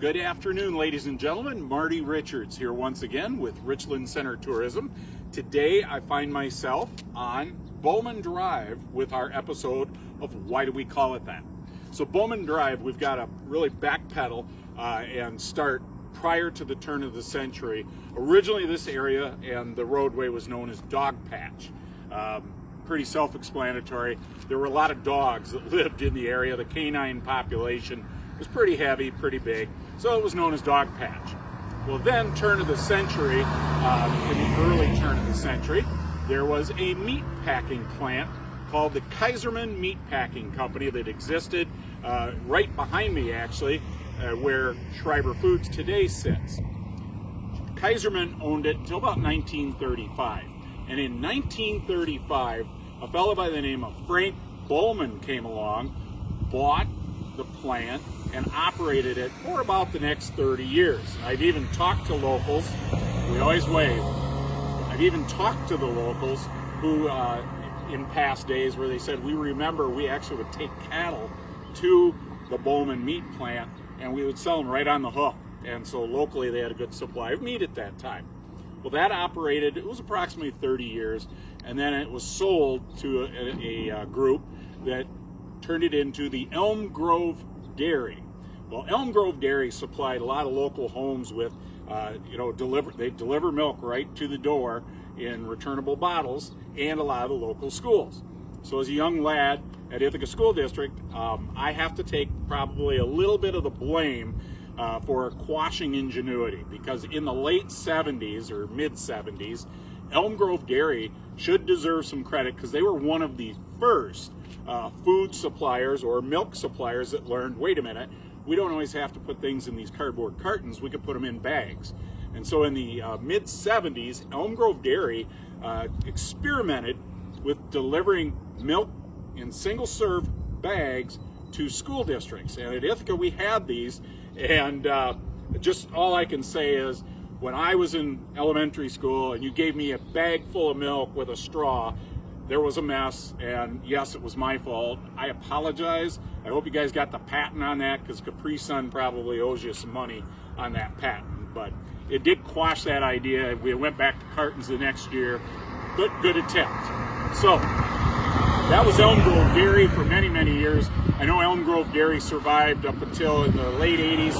Good afternoon, ladies and gentlemen. Marty Richards here once again with Richland Center Tourism. Today I find myself on Bohmann Drive with our episode of Why Do We Call It That? So Bohmann Drive, we've got to really backpedal and start prior to the turn of the century. Originally this area and the roadway was known as Dog Patch. Pretty self-explanatory. There were a lot of dogs that lived in the area. The canine population was pretty heavy, pretty big, so it was known as Dog Patch. Well, then, turn of the century, in the early turn of the century, there was a meat packing plant called the Kaiserman Meatpacking Company that existed right behind me, actually, where Schreiber Foods today sits. Kaiserman owned it until about 1935, and in 1935, a fellow by the name of Frank Bohmann came along, bought the plant, and operated it for about the next 30 years. I've even talked to locals, we always wave, I've even talked to the locals who in past days where they said, we remember we actually would take cattle to the Bohmann meat plant and we would sell them right on the hoof. And so locally they had a good supply of meat at that time. Well, that operated, it was approximately 30 years, and then it was sold to a group that turned it into the Elm Grove Dairy. Well, Elm Grove Dairy supplied a lot of local homes with, they deliver milk right to the door in returnable bottles, and a lot of the local schools. So as a young lad at Ithaca School District, I have to take probably a little bit of the blame for quashing ingenuity, because in the late 70s or mid 70s, Elm Grove Dairy should deserve some credit because they were one of the first food suppliers or milk suppliers that learned, wait a minute, we don't always have to put things in these cardboard cartons, we could put them in bags. And so in the mid 70s, Elm Grove Dairy experimented with delivering milk in single serve bags to school districts. And at Ithaca we had these, and just all I can say is, when I was in elementary school and you gave me a bag full of milk with a straw, there was a mess, and yes, it was my fault. I apologize. I hope you guys got the patent on that, because Capri Sun probably owes you some money on that patent. But it did quash that idea. We went back to cartons the next year, but good attempt. So that was Elm Grove Dairy for many, many years. I know Elm Grove Dairy survived up until in the late 80s.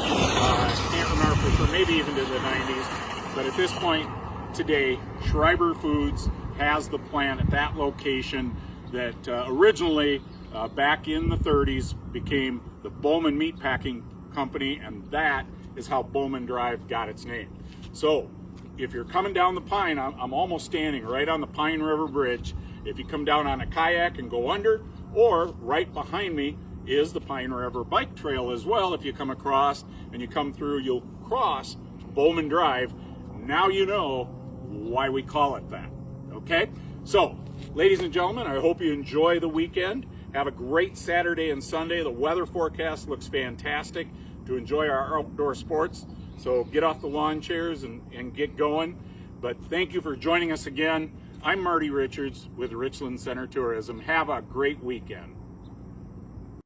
Can't remember for sure, maybe even to the 90s. But at this point today, Schreiber Foods has the plant at that location that originally, back in the 30s, became the Bohmann Meatpacking Company, and that is how Bohmann Drive got its name. So if you're coming down the Pine, I'm almost standing right on the Pine River Bridge. If you come down on a kayak and go under, or right behind me is the Pine River Bike Trail as well. If you come across and you come through, you'll cross Bohmann Drive. Now you know why we call it that. Okay? So, ladies and gentlemen, I hope you enjoy the weekend. Have a great Saturday and Sunday. The weather forecast looks fantastic to enjoy our outdoor sports. So get off the lawn chairs and get going. But thank you for joining us again. I'm Marty Richards with Richland Center Tourism. Have a great weekend.